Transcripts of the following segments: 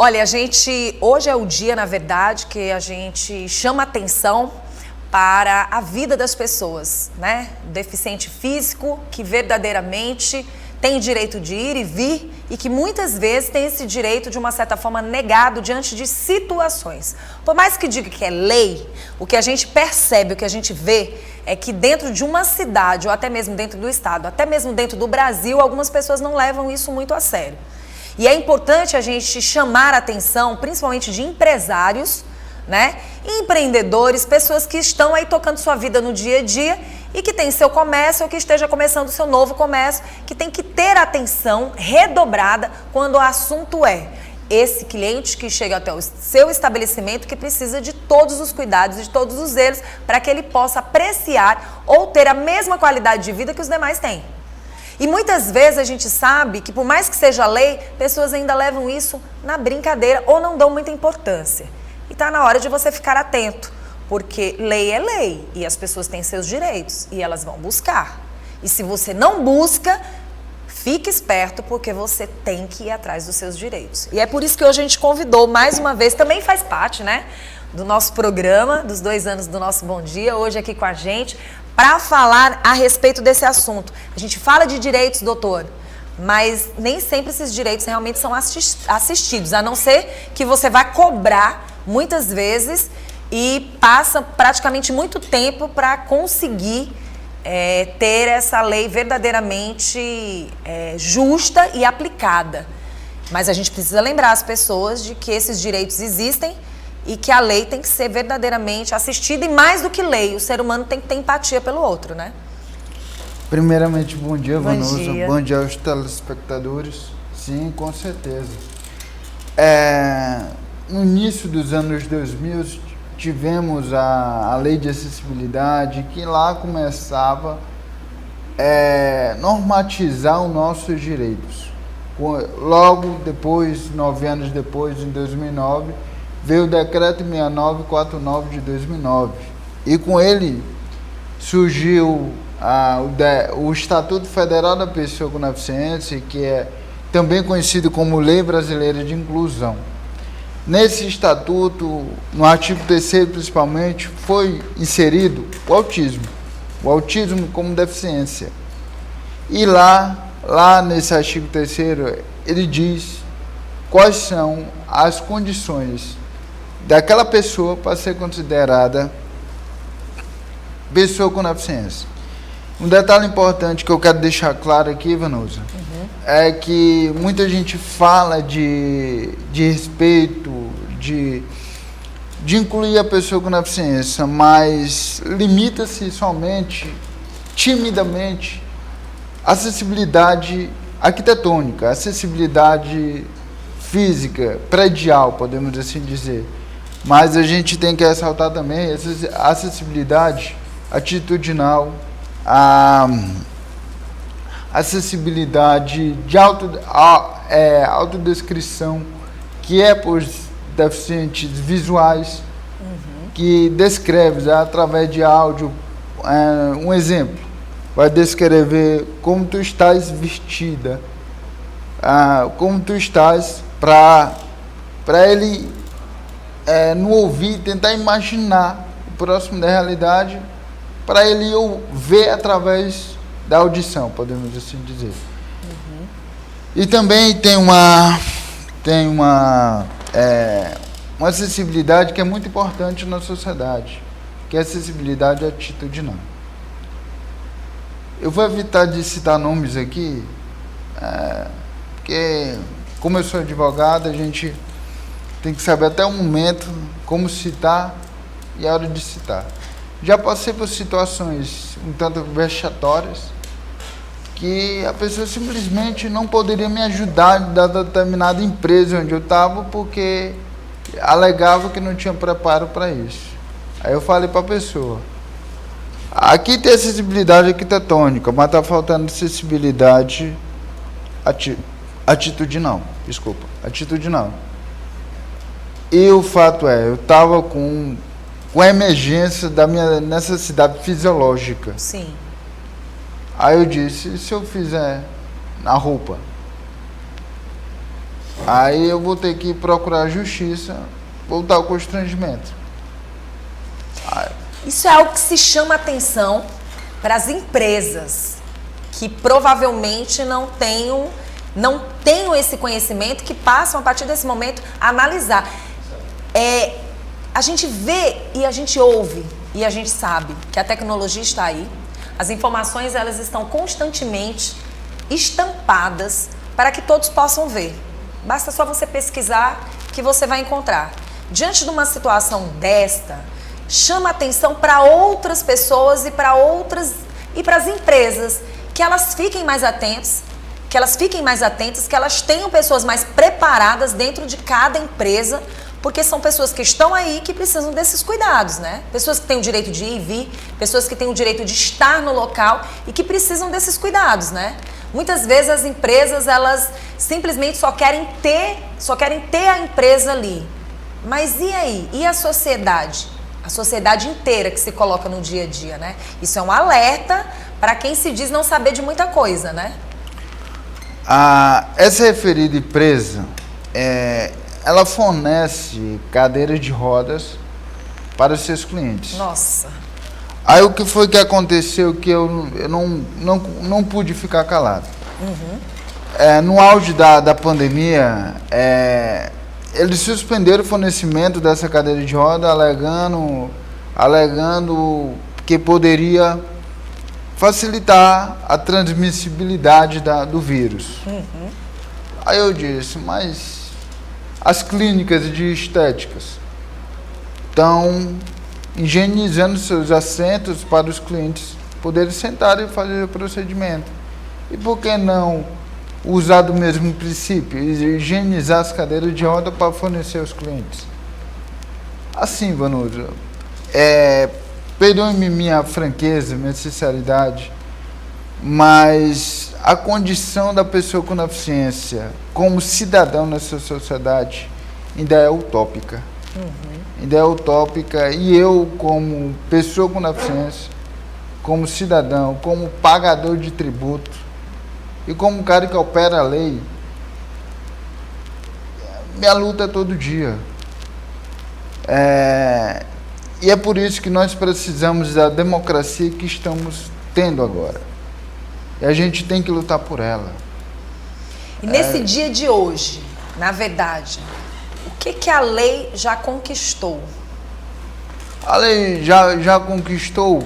Olha, hoje é o dia, na verdade, que a gente chama atenção para a vida das pessoas, né? Deficiente físico que verdadeiramente tem direito de ir e vir e que muitas vezes tem esse direito de uma certa forma negado diante de situações. Por mais que diga que é lei, o que a gente percebe, o que a gente vê é que dentro de uma cidade ou até mesmo dentro do estado, até mesmo dentro do Brasil, algumas pessoas não levam isso muito a sério. E é importante a gente chamar a atenção, principalmente de empresários, né? Empreendedores, pessoas que estão aí tocando sua vida no dia a dia e que tem seu comércio ou que esteja começando seu novo comércio, que tem que ter atenção redobrada quando o assunto é esse cliente que chega até o seu estabelecimento que precisa de todos os cuidados e de todos os zelos para que ele possa apreciar ou ter a mesma qualidade de vida que os demais têm. E muitas vezes a gente sabe que por mais que seja lei, pessoas ainda levam isso na brincadeira ou não dão muita importância. E está na hora de você ficar atento, porque lei é lei e as pessoas têm seus direitos e elas vão buscar. E se você não busca, fique esperto porque você tem que ir atrás dos seus direitos. E é por isso que hoje a gente convidou mais uma vez, também faz parte, né, do nosso programa, dos 2 anos do nosso Bom Dia, hoje aqui com a gente, para falar a respeito desse assunto. A gente fala de direitos, doutor, mas nem sempre esses direitos realmente são assistidos, a não ser que você vá cobrar muitas vezes e passa praticamente muito tempo para conseguir ter essa lei verdadeiramente justa e aplicada. Mas a gente precisa lembrar as pessoas de que esses direitos existem e que a lei tem que ser verdadeiramente assistida e mais do que lei, o ser humano tem que ter empatia pelo outro, né? Primeiramente, bom dia, Vanusa. Bom dia. Bom dia aos telespectadores. Sim, com certeza. No início dos anos 2000, tivemos a lei de acessibilidade, que lá começava a normatizar os nossos direitos. Logo depois, 9 anos depois, em 2009, veio o Decreto 6949 de 2009. E com ele surgiu o Estatuto Federal da Pessoa com Deficiência, que é também conhecido como Lei Brasileira de Inclusão. Nesse estatuto, no artigo 3º principalmente, foi inserido o autismo como deficiência. E lá nesse artigo 3º, ele diz quais são as condições daquela pessoa para ser considerada pessoa com deficiência. Um detalhe importante que eu quero deixar claro aqui, Vanusa, é que muita gente fala de respeito, de incluir a pessoa com deficiência, mas limita-se somente, timidamente, a acessibilidade arquitetônica, a acessibilidade física, predial, podemos assim dizer. Mas a gente tem que ressaltar também a acessibilidade atitudinal, a acessibilidade de autodescrição, que é por deficientes visuais, que descreve através de áudio. Um exemplo, vai descrever como tu estás vestida, como tu estás, para ele no ouvir, tentar imaginar o próximo da realidade, para ele ver através da audição, podemos assim dizer. E também tem uma acessibilidade que é muito importante na sociedade, que é a acessibilidade atitudinal. Eu vou evitar de citar nomes aqui, porque, como eu sou advogado, a gente tem que saber até o momento como citar e a hora de citar. Já passei por situações um tanto vexatórias, que a pessoa simplesmente não poderia me ajudar da determinada empresa onde eu estava, porque alegava que não tinha preparo para isso. Aí eu falei para a pessoa, aqui tem acessibilidade arquitetônica, mas está faltando acessibilidade atitudinal. E o fato é, eu estava com a emergência da minha necessidade fisiológica. Sim. Aí eu disse, e se eu fizer na roupa? Aí eu vou ter que procurar a justiça, voltar ao constrangimento. Isso é algo que se chama atenção para as empresas que provavelmente não tenham esse conhecimento, que passam a partir desse momento a analisar. A gente vê e a gente ouve e a gente sabe que a tecnologia está aí, as informações elas estão constantemente estampadas para que todos possam ver. Basta só você pesquisar que você vai encontrar. Diante de uma situação desta, chama atenção para outras pessoas e para as empresas, que elas fiquem mais atentas, que elas tenham pessoas mais preparadas dentro de cada empresa, porque são pessoas que estão aí que precisam desses cuidados, né? Pessoas que têm o direito de ir e vir, pessoas que têm o direito de estar no local e que precisam desses cuidados, né? Muitas vezes as empresas, elas simplesmente só querem ter a empresa ali. Mas e aí? E a sociedade? A sociedade inteira que se coloca no dia a dia, né? Isso é um alerta para quem se diz não saber de muita coisa, né? Essa referida empresa, ela fornece cadeiras de rodas para os seus clientes. Nossa. Aí o que foi que aconteceu que eu não pude ficar calado? No auge da pandemia, eles suspenderam o fornecimento dessa cadeira de roda, alegando que poderia facilitar a transmissibilidade do vírus. Aí eu disse, mas as clínicas de estéticas estão higienizando seus assentos para os clientes poderem sentar e fazer o procedimento. E por que não usar do mesmo princípio, higienizar as cadeiras de roda para fornecer aos clientes? Assim, Vanusa, perdoe-me minha franqueza, minha sinceridade, mas a condição da pessoa com deficiência como cidadão nessa sociedade ainda é utópica. Ainda é utópica, e eu, como pessoa com deficiência, como cidadão, como pagador de tributo e como cara que opera a lei, minha luta é todo dia. E é por isso que nós precisamos da democracia que estamos tendo agora. E a gente tem que lutar por ela. E nesse dia de hoje, na verdade, o que a lei já conquistou? A lei já conquistou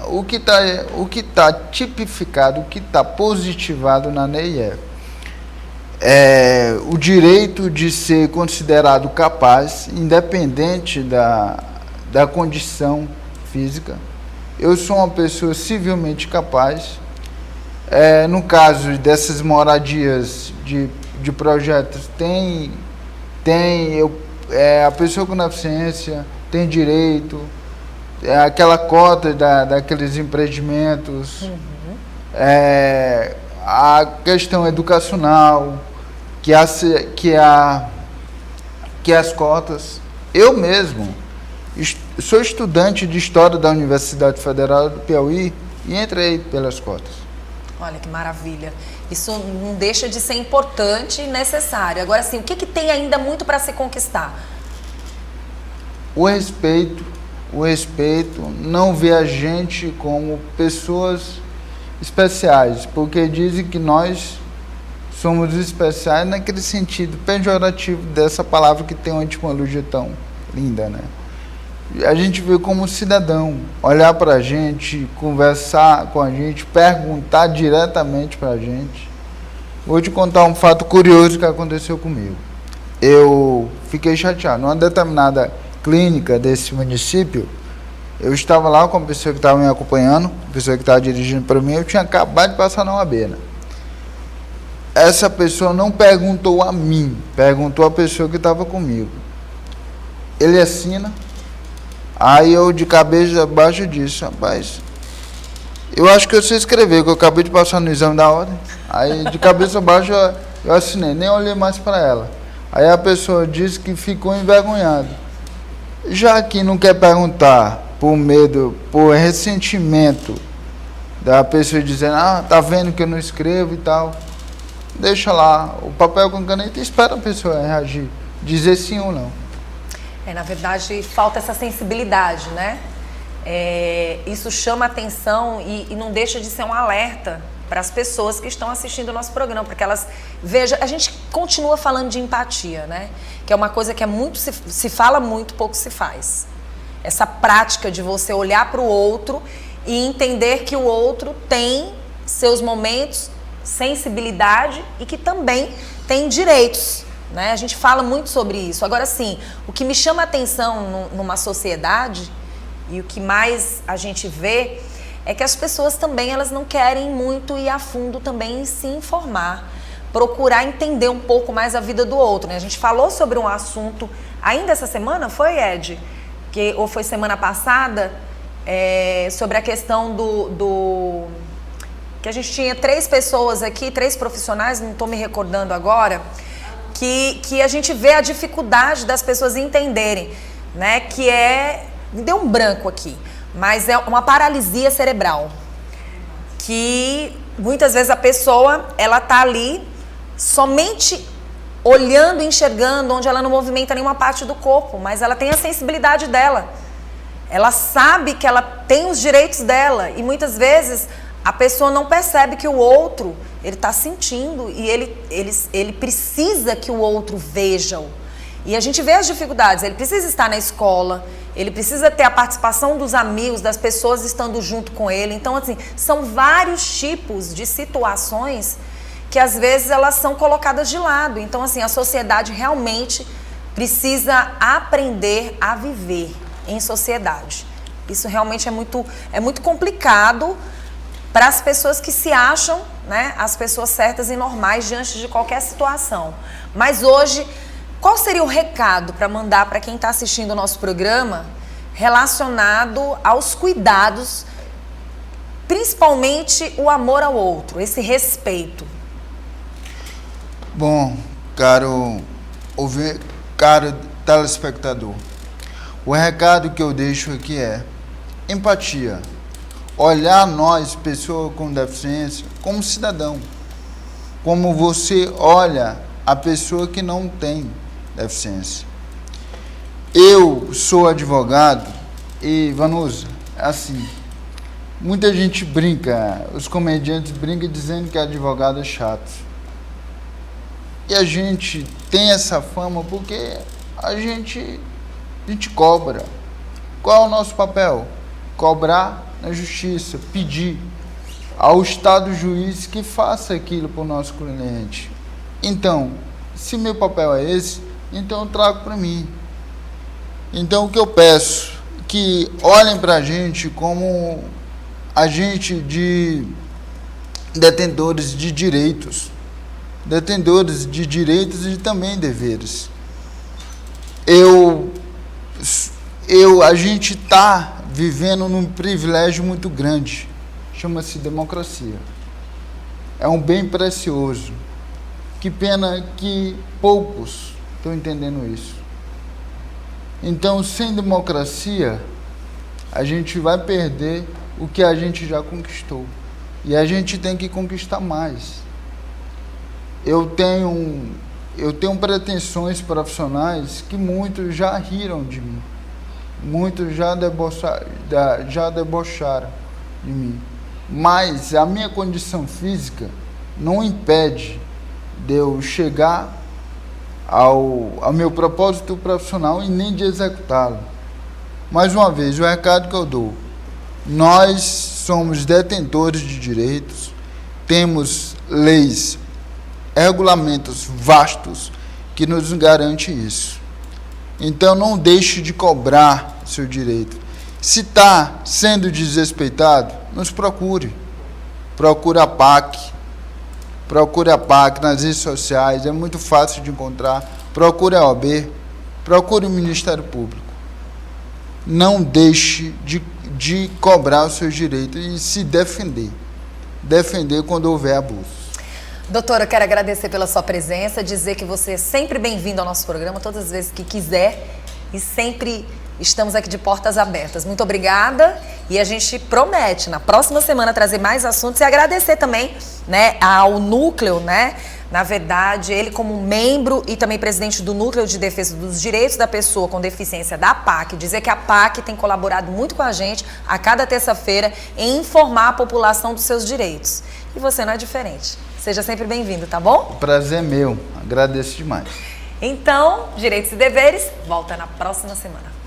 o que está tipificado, o que está positivado na lei o direito de ser considerado capaz, independente da condição física. Eu sou uma pessoa civilmente capaz. No caso dessas moradias de projetos, a pessoa com deficiência tem direito, aquela cota daqueles empreendimentos, a questão educacional, que as cotas. Eu mesmo sou estudante de História da Universidade Federal do Piauí e entrei pelas cotas. Olha que maravilha. Isso não deixa de ser importante e necessário. Agora, assim, o que tem ainda muito para se conquistar? O respeito, não ver a gente como pessoas especiais, porque dizem que nós somos especiais naquele sentido pejorativo dessa palavra que tem uma etimologia tão linda, né? A gente vê como cidadão, olhar para a gente, conversar com a gente, perguntar diretamente para a gente. Vou te contar um fato curioso que aconteceu comigo. Eu fiquei chateado. Numa determinada clínica desse município, eu estava lá com a pessoa que estava me acompanhando, a pessoa que estava dirigindo para mim, eu tinha acabado de passar na UAB, né? Essa pessoa não perguntou a mim, perguntou a pessoa que estava comigo. Ele assina. Aí eu, de cabeça baixa, disse, rapaz, eu acho que eu sei escrever, que eu acabei de passar no exame da ordem. Aí, de cabeça baixa, eu assinei, nem olhei mais para ela. Aí a pessoa disse que ficou envergonhada. Já que não quer perguntar por medo, por ressentimento da pessoa dizendo, tá vendo que eu não escrevo e tal. deixa lá o papel com caneta e espera a pessoa reagir, dizer sim ou não. Na verdade, falta essa sensibilidade, né? Isso chama atenção e não deixa de ser um alerta para as pessoas que estão assistindo o nosso programa, porque elas vejam. A gente continua falando de empatia, né? Que é uma coisa que se fala muito, pouco se faz. Essa prática de você olhar para o outro e entender que o outro tem seus momentos, sensibilidade e que também tem direitos, né? A gente fala muito sobre isso. Agora, sim, o que me chama a atenção numa sociedade e o que mais a gente vê é que as pessoas também, elas não querem muito ir a fundo também em se informar, procurar entender um pouco mais a vida do outro, né? A gente falou sobre um assunto ainda essa semana, foi, Ed? Ou foi semana passada, sobre a questão que a gente tinha 3 pessoas aqui, 3 profissionais, não estou me recordando agora, que a gente vê a dificuldade das pessoas entenderem, né? Me deu um branco aqui, mas é uma paralisia cerebral, que muitas vezes a pessoa, ela tá ali somente olhando e enxergando, onde ela não movimenta nenhuma parte do corpo, mas ela tem a sensibilidade dela. Ela sabe que ela tem os direitos dela e muitas vezes a pessoa não percebe que o outro, ele está sentindo e ele precisa que o outro veja-o. E a gente vê as dificuldades, ele precisa estar na escola, ele precisa ter a participação dos amigos, das pessoas estando junto com ele. Então, assim, são vários tipos de situações que às vezes elas são colocadas de lado. Então, assim, a sociedade realmente precisa aprender a viver em sociedade. Isso realmente é muito complicado para as pessoas que se acham, né, as pessoas certas e normais diante de qualquer situação. Mas hoje, qual seria o recado para mandar para quem está assistindo o nosso programa relacionado aos cuidados, principalmente o amor ao outro, esse respeito? Bom, caro telespectador, o recado que eu deixo aqui é empatia. Olhar nós, pessoa com deficiência, como cidadão. Como você olha a pessoa que não tem deficiência. Eu sou advogado e, Vanusa, assim, muita gente brinca, os comediantes brincam dizendo que advogado é chato. E a gente tem essa fama porque a gente cobra. Qual é o nosso papel? Cobrar na justiça, pedir ao Estado juiz que faça aquilo para o nosso cliente. Então, se meu papel é esse, então eu trago para mim. Então, o que eu peço? Que olhem para a gente como agente de detentores de direitos. Detentores de direitos e também deveres. A gente está vivendo num privilégio muito grande, chama-se democracia. É um bem precioso. Que pena que poucos estão entendendo isso. Então, sem democracia, a gente vai perder o que a gente já conquistou. E a gente tem que conquistar mais. Eu tenho pretensões profissionais que muitos já riram de mim. Muitos já debocharam de mim. Mas a minha condição física não impede de eu chegar ao meu propósito profissional e nem de executá-lo. Mais uma vez, o recado que eu dou: nós somos detentores de direitos, temos leis, regulamentos vastos que nos garantem isso. Então não deixe de cobrar seu direito. Se está sendo desrespeitado, nos procure. Procure a PAC. Procure a PAC nas redes sociais, é muito fácil de encontrar. Procure a OAB. Procure o Ministério Público. Não deixe de cobrar os seus direitos e se defender. Defender quando houver abuso. Doutora, eu quero agradecer pela sua presença, dizer que você é sempre bem-vindo ao nosso programa, todas as vezes que quiser, e sempre estamos aqui de portas abertas. Muito obrigada, e a gente promete, na próxima semana, trazer mais assuntos e agradecer também, né, ao núcleo, né, Na verdade, ele como membro e também presidente do Núcleo de Defesa dos Direitos da Pessoa com Deficiência da PAC, dizer que a PAC tem colaborado muito com a gente a cada terça-feira em informar a população dos seus direitos. E você não é diferente. Seja sempre bem-vindo, tá bom? Prazer é meu. Agradeço demais. Então, Direitos e Deveres volta na próxima semana.